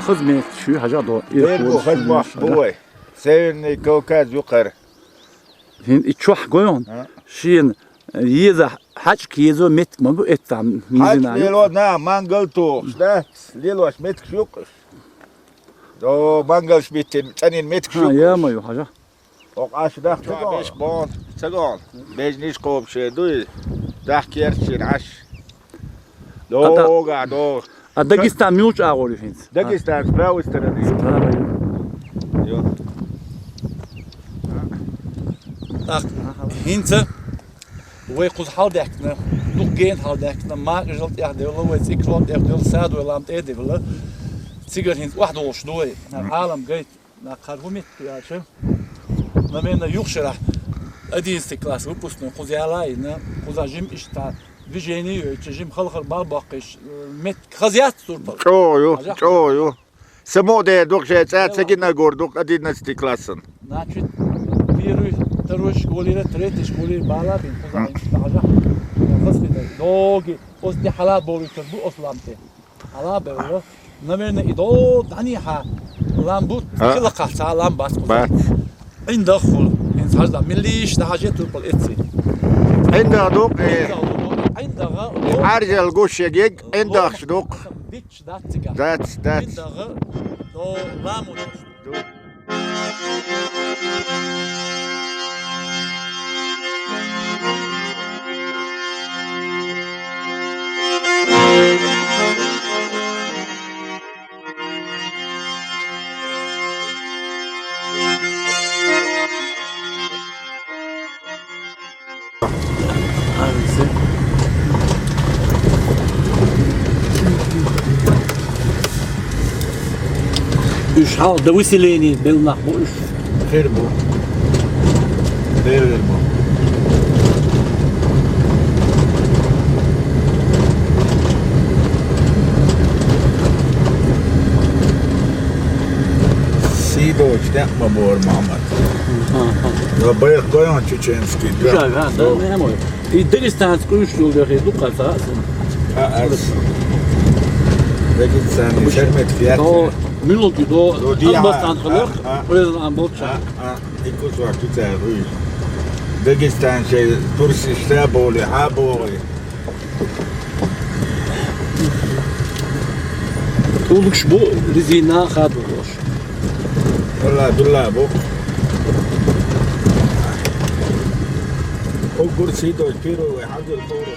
خدمة شو حاجة ضو يربو خدمة بوي سين كوكاز يقر هين اتشوح قويون شين يذا حاج كيزو مت ما بو اتام حاج ليلو نعم مانجلتو شده ليلو اش متك شوقش دو مانجلش بيتين تانين متك شوقش يا ما يو حاجة وقاش ده بيش بون تقول بيجنيش قوب شدوي ده كيرشين عش دو قاعدو داغستان ميوش اغوري فين داغستان سبراوسترا يو ach hinter we quz haldekna nog geen haldekna maar is dat echt deel wat ik klopt echt deel saad wel aan het deel sigar hint واحد وش دوي العالم جاي na qarhumit ya şey na mena yuxshara ادي استكلاس وبوسن قزيالاي نا قزاجم اشتا فيجيني تجيم خلخ بالباقيش مت خزيات صورت شو سمو ده دوك شيء ساعتين غوردوك ادي نستكلاسن значит вирус تروش قولي تريتش قولي بالا بين قزاين حاجه خصني دوغي قصدي حلال بولي بو اصلامتي حلال بولو نمرنا ايدو دانيها لامبوت كل قاعه لامباس عند دخل انت هذا مليش حاجه تقول اتسي عند دوك عندها ارجع القش يجيك عندها شدوق that's عندها دو لامو üç hal da visileni belnak bu üç Verbo. Verbo. Koç, yapma bu Mahmut. Ya bayık koyan Çeçenski. Güzel ha, ne mi? I Dagestansko ushtull jag är lucka så. Det git sen şermet fiyat. Då minut då ambastan geluk. Öyle ambotça. İkos var tutar ruj. Dagestan şey Tursi İstanbul'u habori. Tuluk bu rizina khaduş. Valla bu. O kursi do piro ve hazır doğru.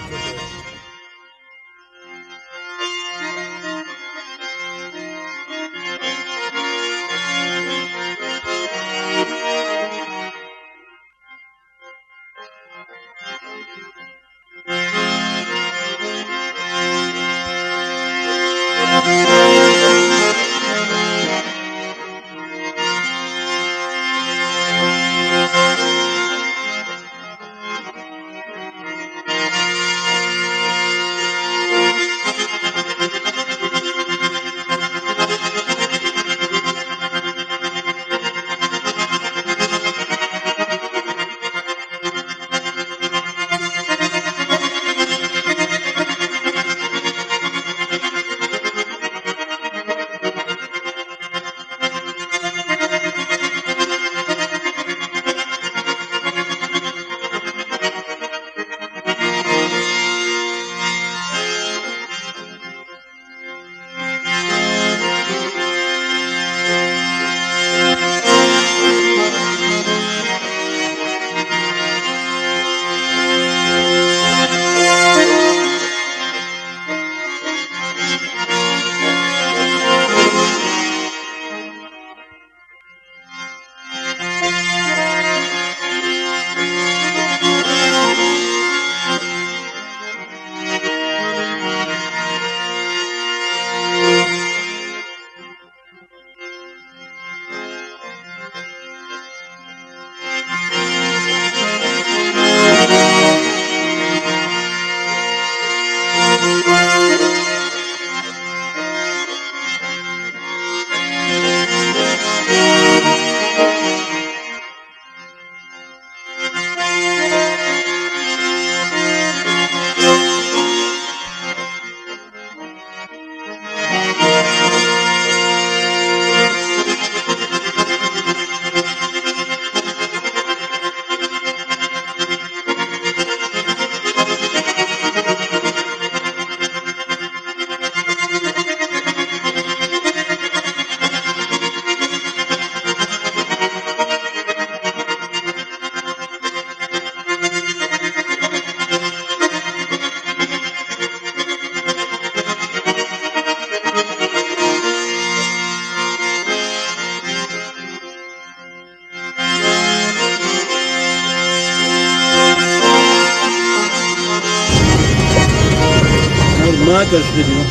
Magaj video.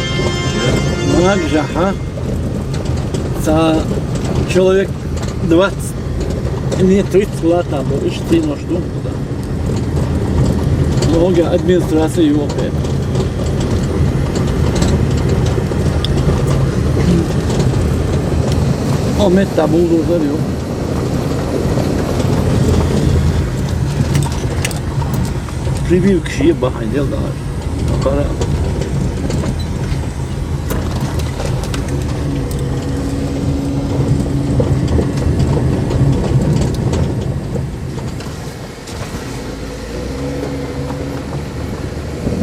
Magjaha. Za человек 20, не 30 лет там был, ищи ты на что. Много администрации его опять. Ahmet de bulduğunda yok. Review kişiyi bahane aldılar. Para.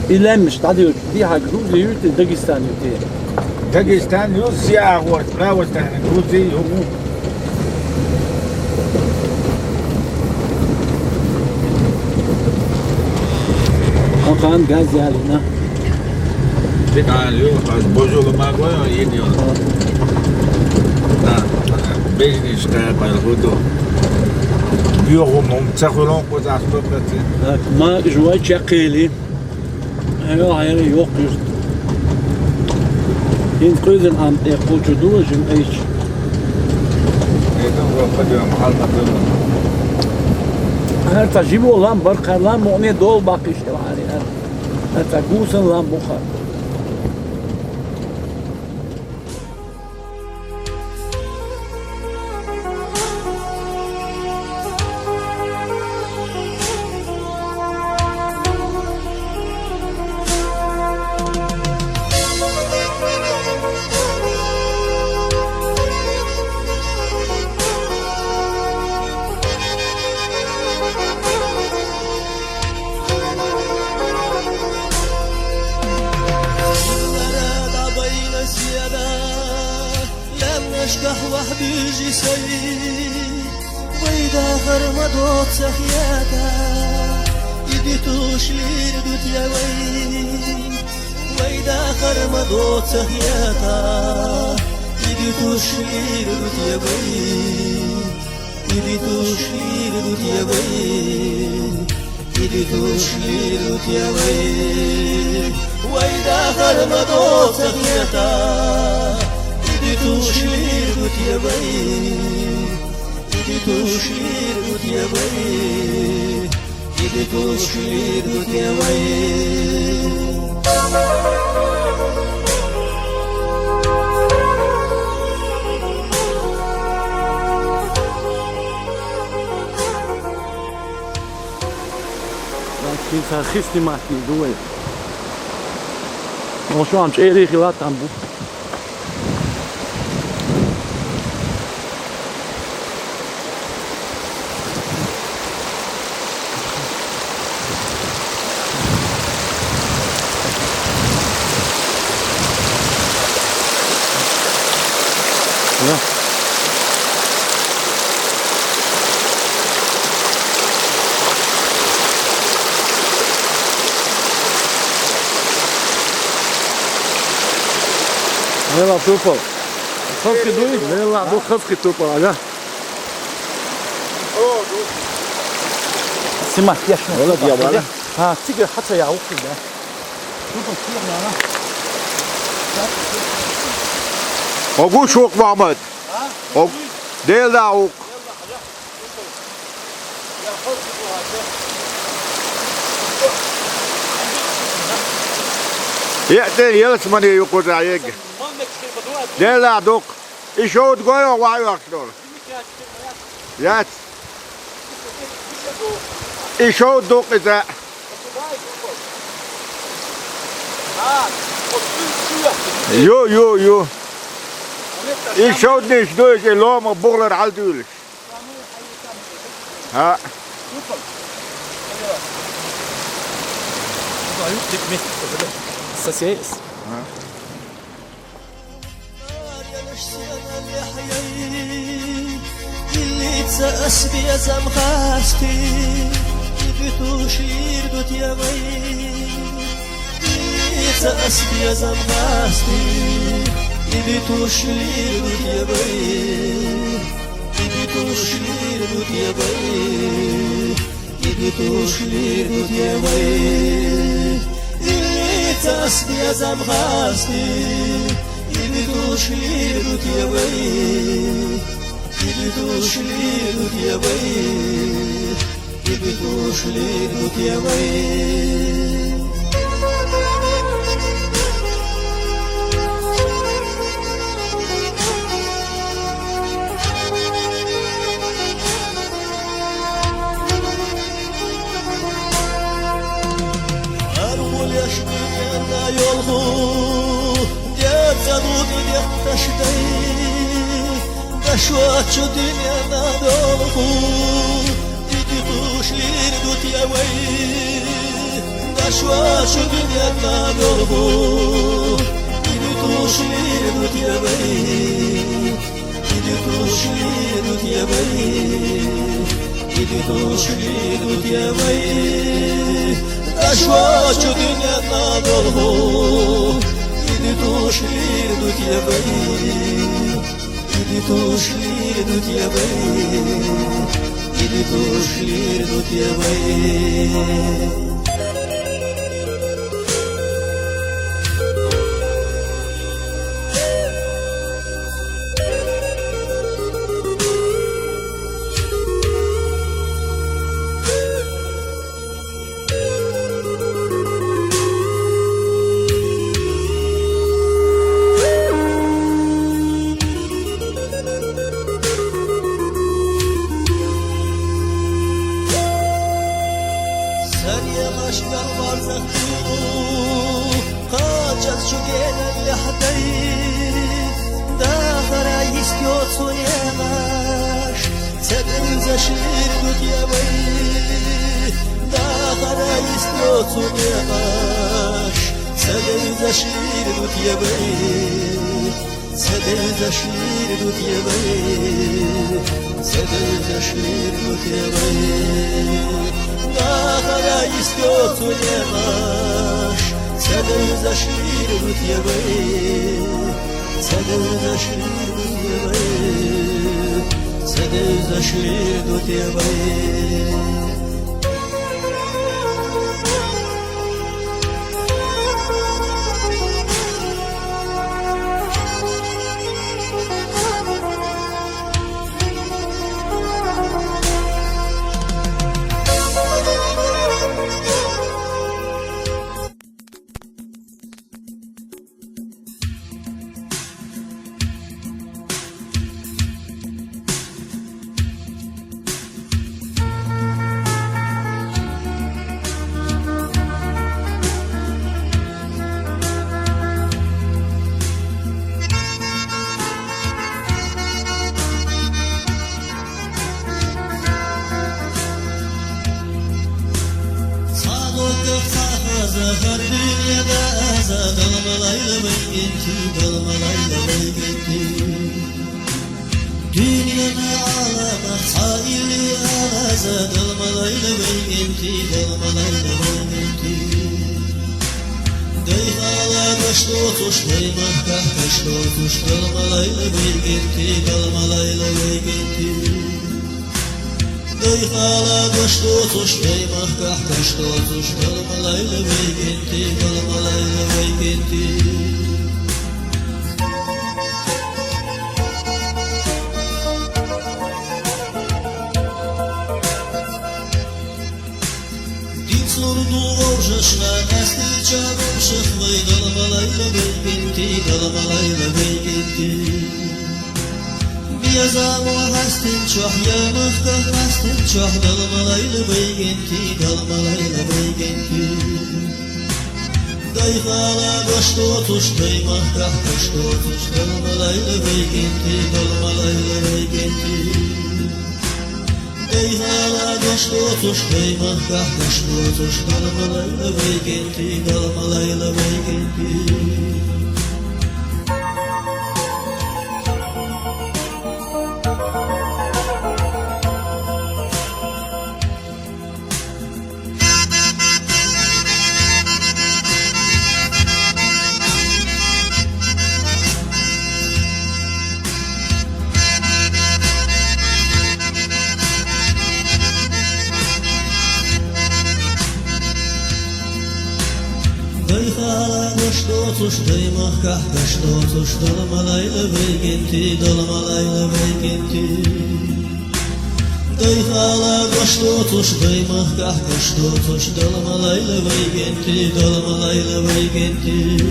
İlenmiş, tadı yok. Bir ha Gruzya yok, Dagestan yok diye. Dagestan yok, siyah var, Pravostan, Gruzya yok. Hakan gaz yerine. Bir tane yok, az bozulma koyuyor, yeniyor. Beşini çıkar bayıldı. Yok umum, çakılon kozası toplatı. Ma juay çakeli. Hayır yok just. In Kröden am der Kulturduschen ich. Neden bakıyorum, halmadım. Her tajibi olan barkarlan mı onu dol bak işte var ya. Her tagusan lan bukhar. قهوة بيجي سيد ويدا غرمة دوت سخياتا يدي توشير دوت يا ويد ويدا غرمة دوت سخياتا يدي توشير دوت يا ويد يدي توشير دوت يا ويد يدي توشير دوت يا ويد ويدا غرمة دوت سخياتا تشير دوت يا بي تشير دوت يا بي تشير دوت يا بي لكن ترخيصني معك دوي وشو عم تشيري خيوات عم بو Ja. Vela tupal. Khafki duy, vela bu khafki tupal aga. Sima yaşna. Valla diye bana. Ha, tigre hatta ya okuyor. Tupal kiyana. Ogu çok Mahmut. Ok değil de ok. يأتي يلسمني يقول عليك. لا لا دوك. يشود قوي وعي أكثر. يات. يشود دوك إذا. يو. يشود نيش دوك اللوم بغلر على دولش. ها. Saciais. اللي تسأس بيا زمخاستي بتشير دوت يا بي اللي تسأس بيا زمخاستي بتشير دوت يا بي بتشير دوت يا بي بتشير دوت يا بي تاس بيا زمخاستي بتشير دوت يا بي بتشير دوت يا بي بتشير دوت يا بي yolgu diye zanut diye taşıday taşuaçı dünyada dolgu idi tuşlir dut yavay taşuaçı dünyada dolgu idi tuşlir dut yavay idi tuşlir dut yavay idi tuşlir dut yavay taşuaçı dünyada dolgu idi tuşlir dut yavay idi tuşlir dut yavay idi tuşlir dut yavay aşklar var zaktu kaçacağız şu gelen yahdayı dağlara istiyorsun yavaş sen zaşir tut yavaş dağlara istiyorsun yavaş sen zaşir tut yavaş Sedel zaşir dutjeve Sedel zaşir dutjeve Dahara istiot uljemaš Sedel zašir dutjeve Sedel zašir dutjeve Sedel zašir dutjeve Zahar dünyada aza dalmalayla beygenti dalmalayla beygenti Dünyana ağlamak sahili ağlaza dalmalayla beygenti dalmalayla beygenti Deyhala kaçta otuş deymahkah kaçta otuş dalmalayla beygenti dalmalayla beygenti Deyhala kaçta otuş deymahkah kaçta otuş dalmalayla beygenti dalmalayla beygenti Din sordu orjaşna esli çağım şıkmay dalmalayla beygenti dalmalayla beygenti Yazamı hastin çok yamıkka hastin çok dalmalayla beygenti dalmalayla beygenti Dayhala kaçta otuş deymahka kaçta otuş dalmalayla beygenti dalmalayla beygenti Dayhala kaçta otuş deymahka kaçta otuş dalmalayla beygenti dalmalayla beygenti Deyhala kaçta otuş deymahkah kaçta otuş dalmalayla beygenti dalmalayla beygenti Deyhala kaçta otuş deymahkah kaçta otuş dalmalayla beygenti dalmalayla beygenti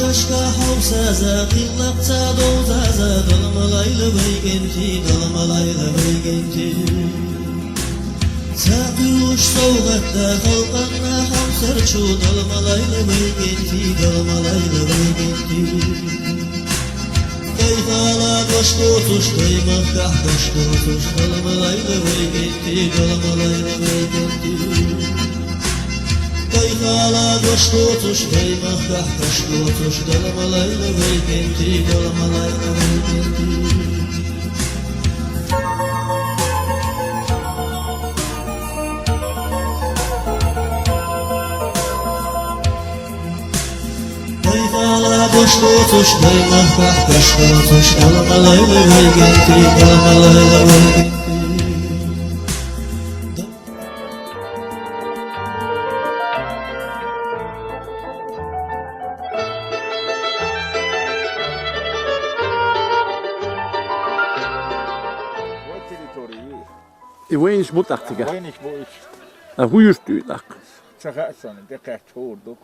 Şaşka havsaza qillaqca dovzaza dalmalayla beygenti dalmalayla beygenti Saqiyuş soğuqatda xalqanna hamsarçu dalmalayla beygenti dalmalayla beygenti Deyhala kaçta otuş deymahkah kaçta otuş dalmalayla beygenti dalmalayla beygenti Deyhala kaçta otuş deymahkah kaçta otuş dalmalayla beygenti dalmalayla beygenti Deyhala kaçta otuş deymahkah kaçta otuş dalmalayla beygenti dalmalayla beygenti I weinish mutachtiga. Wenig wo ich A huyurstuidak. zerreißen, der geht tot, du.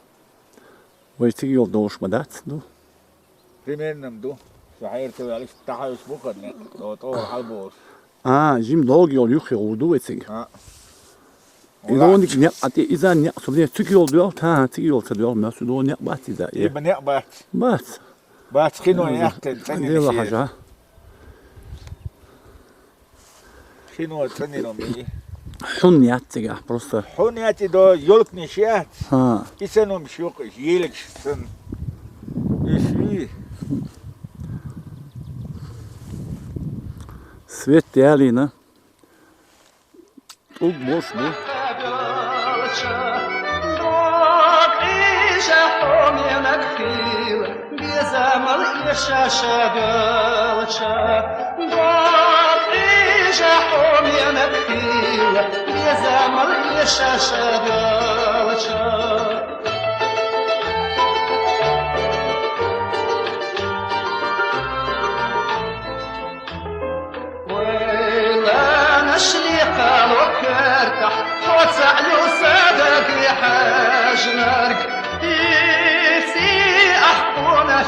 Weistig yol doğuşmadat. Du. Rimennem du. Zahirte alles tahus buchen, ne? Dort halbos. Jim dog yol yuh yol du weistig. Ha. İdonik ne ati izan ne sobne tük yol diyor. Ta tük yol diyor. Mesu do ne bat iza. İben ne bat. Bat. Bat kino yakten. Dela haja. Kino treniromi. Hunjattiga, просто. Honiati do yolk nishiat. Ha. Isenom shuk yeleksin. İşi. Свет Ялина. Тут boş bu.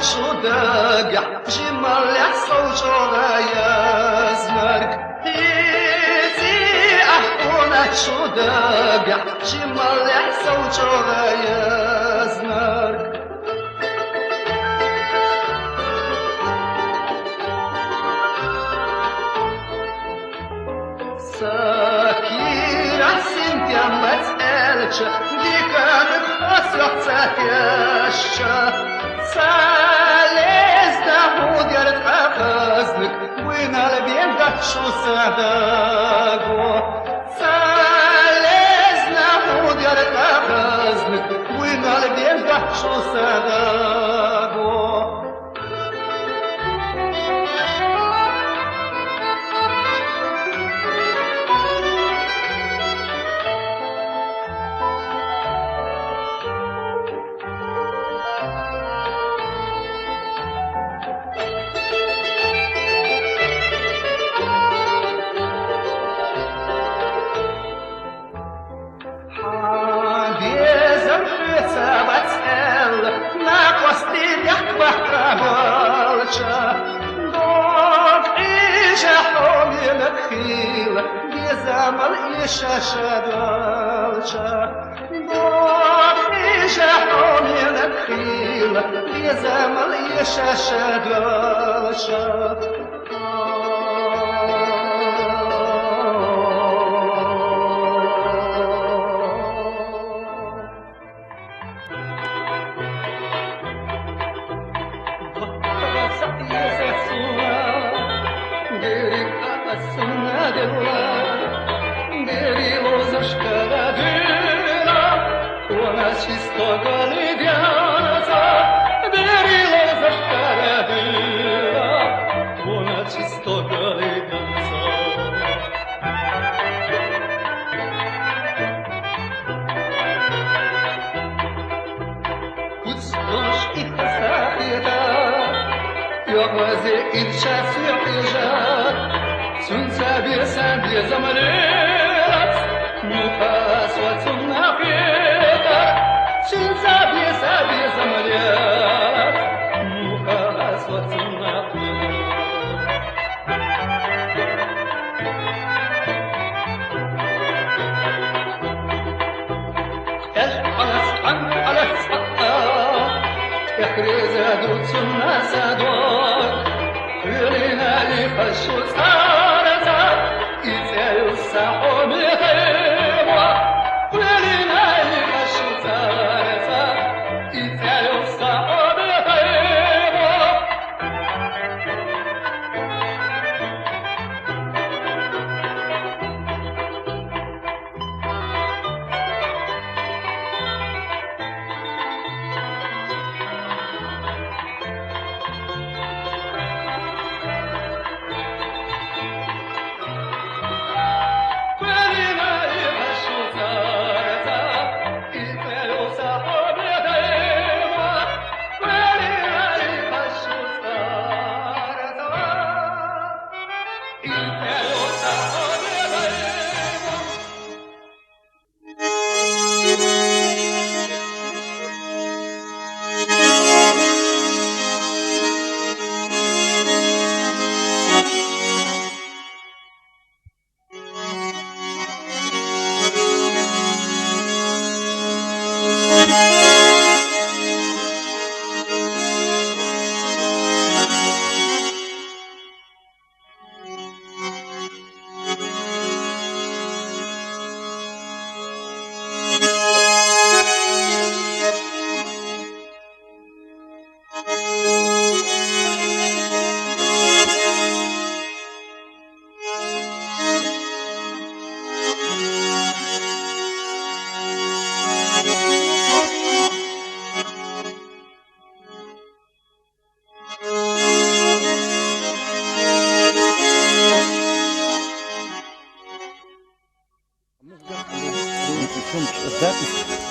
شو دقع جمال يحصل شغايا زمرك تيتي أحقونك شو دقع جمال يحصل شغايا زمرك ساكيرة سنتيا ما تسألش دي كانت أسرع تاكيشة سالس داود يرد أخزنك وين البين شو صدقو سالس داود يرد أخزنك وين البين شو صدقو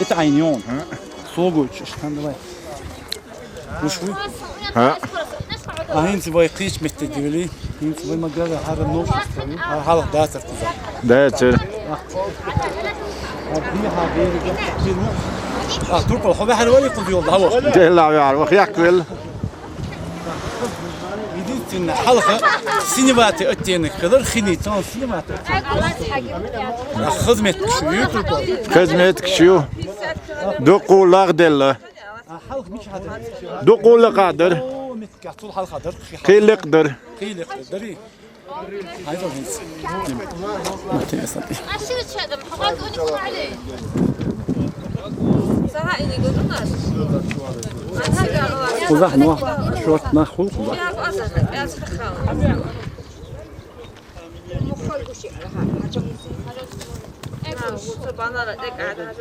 Et aynion. Soğuk işte davay. Kuş bu. Ha. Ahin sivoy qish mettedivli. Hin sivoy magara har nof. Har dasar kuzar. Değer. Abi haberi Turpal hoba halwali qudi yolda hava. Cehla yar وخياك ويل Gidin halqa sinivati öttenik kadar xinitan sinivati. Xizmet küşüyü Turpal. خدمت كشيو دقولق دل Halq miç hadır. دقولق قادر O mitkatul halqadır. قيلق در Qiyliq dari. Haydi hins. Mahti esati. عشرة شهادة محقق ونكون عليه صراحة إني قلت الناس Quzaq no short naxul quzaq. يا أبو أسد يا أسد خاوة bana da tek ağda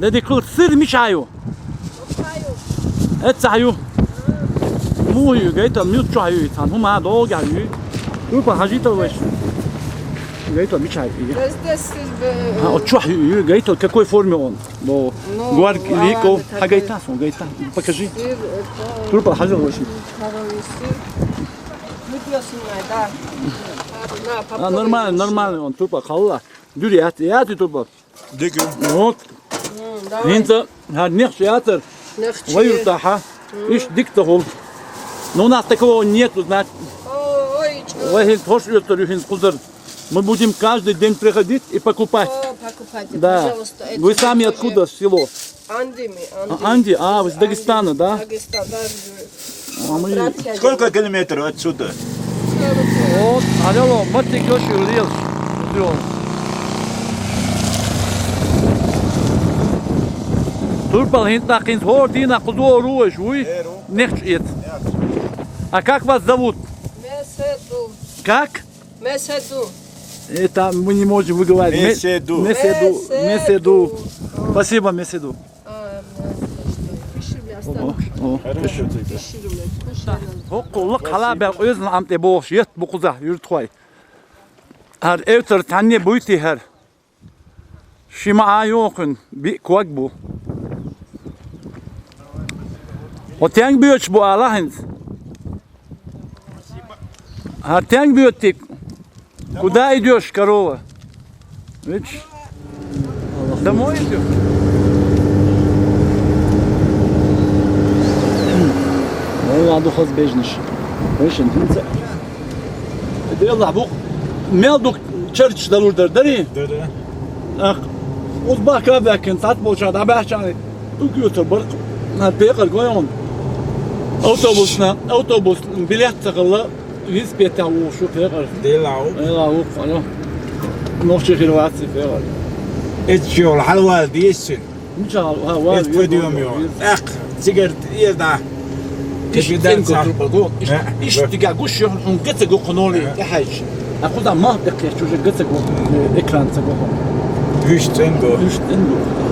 Dedi kıl sır mi çayu? Et çayu. Muyu gaita mut çayu tan huma do gayu. Turpal hajita wesh. Gaita mi çayu. Ha o çayu gaita какой форме он? Do guar liko hagaita son gaita. Покажи. Turpal hajita wesh. Нормально он Turpal kalla. Dur ya Turpal. دقل Вот. Hinter hat nichts theater. Ваюртаха. Иш диктохол. Но у нас такого нету, значит. Вахин тоже хин кузар. Мы будем каждый день приходить и покупать. Покупайте, Да. пожалуйста. Это Вы сами вообще откуда село? Андими, Анди, вы из Дагестана, да? Дагестан, да. А мы... Братья, Сколько километров отсюда? Вот, алло, вот ты кёши улез. Turpal hinta кин хордина кузо руешь, уй. Нехчет. А как вас зовут? Меседу, Как? Меседу. Это мы не можем выговаривать. Меседу. Меседу. Спасибо, Меседу. Пиши мне, оставь. Hoqulluq halabel özün amte boş yet bu kuza yurtqoy. Her evter tanne buyti her. Şima ayokun bi kuak bu. O teng büyüç bu Allah'ın. Her teng büyüttik. Куда идешь, корова? Видишь? Домой идем. عنده خاص بيجنش ايش انت يلا بو ميلدوك تشرش دلور دردري اخ وضباك هذاك انت عطبوش هذا باش يعني وكيوتر برق ما بيقر قويون اوتوبوس بليت تغلا يس بيتا وشو بيقر ديلاو يلا هو خلاص نوشي خيرواتي بيقر اتشيول حلوة ديسن مش ها اتفديوم يوم اخ سيجرت يدا İşte guş yok, gıtı gokunu yahaj. Akuda mahbek ya çocuk gıtı gok ekran gok. Hüsten go. Hüsten gok.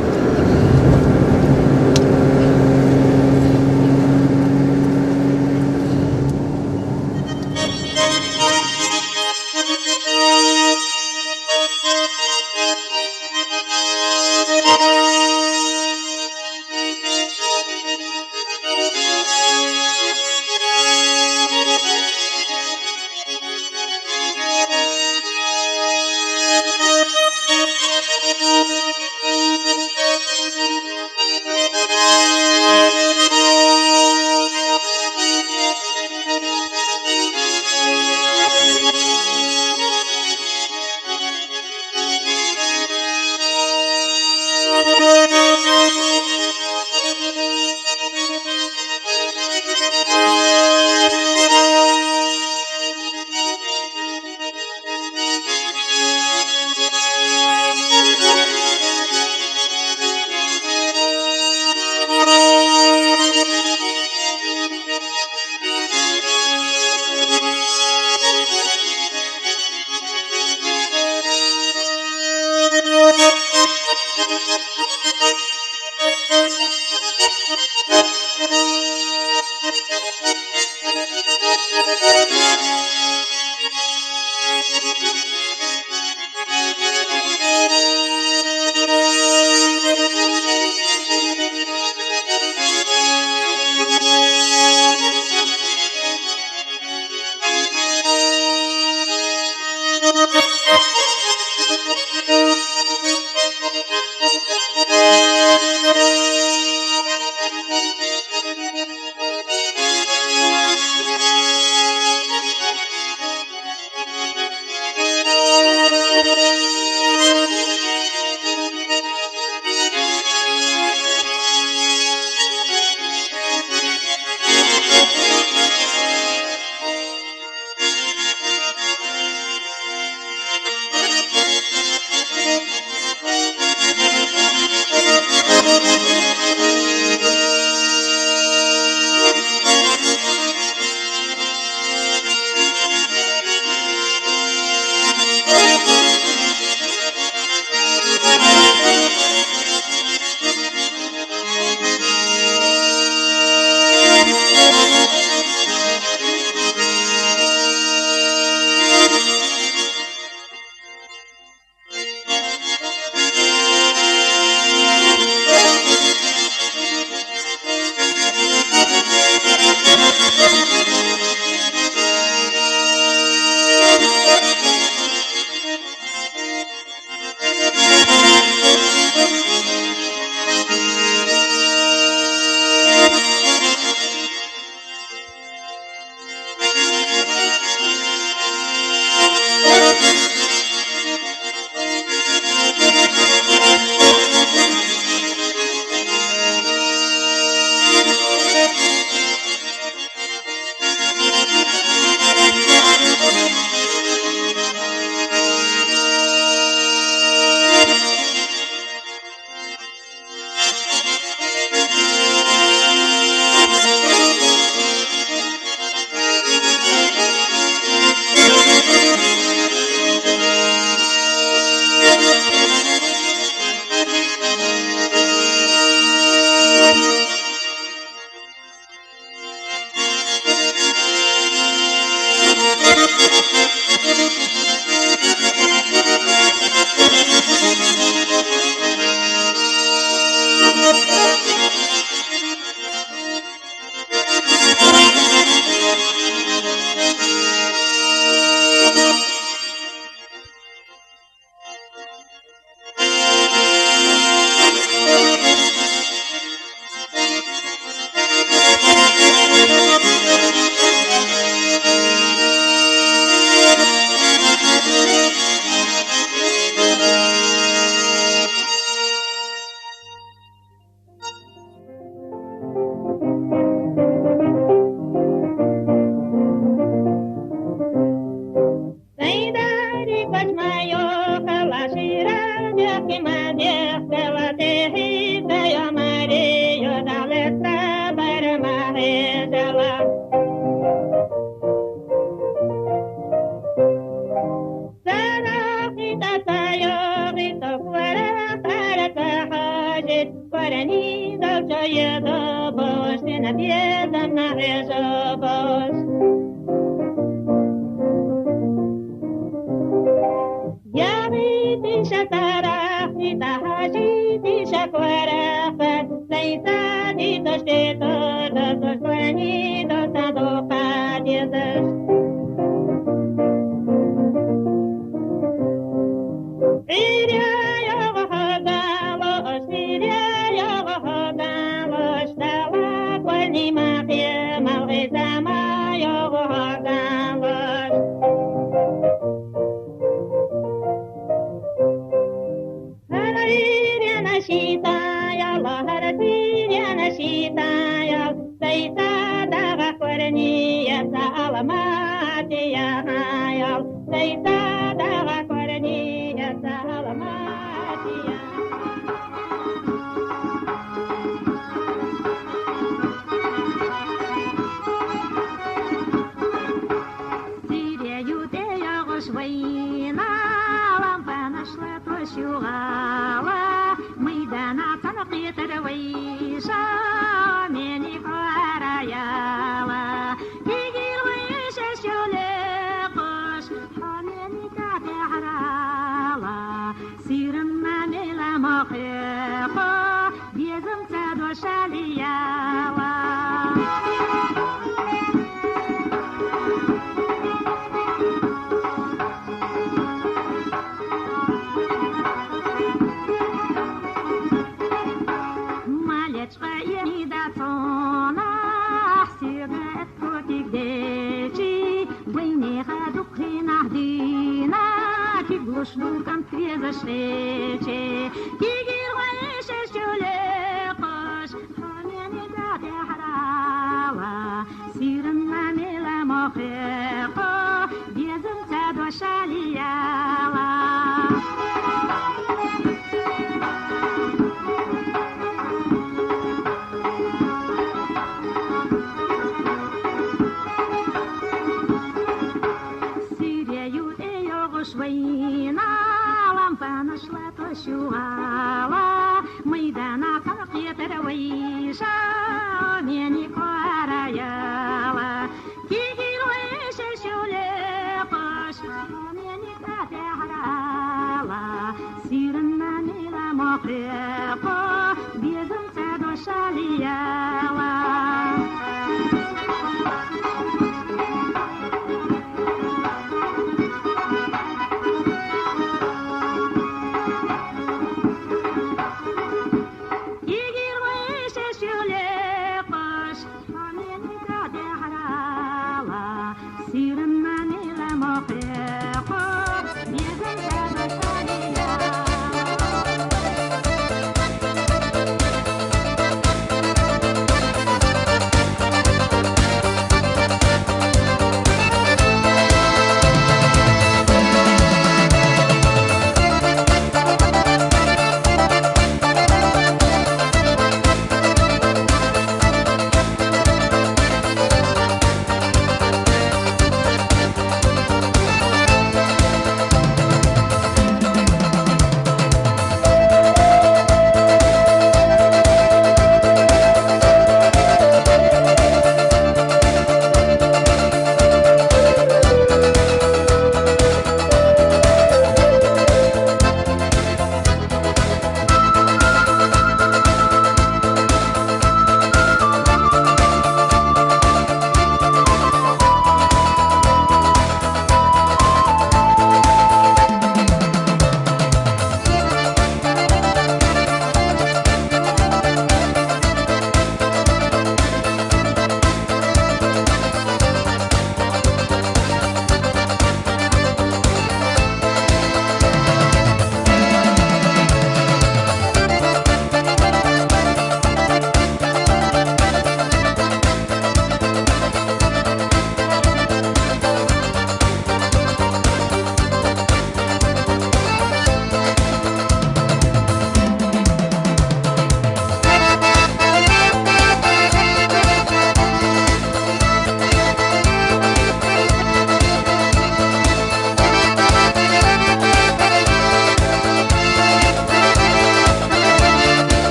Bezim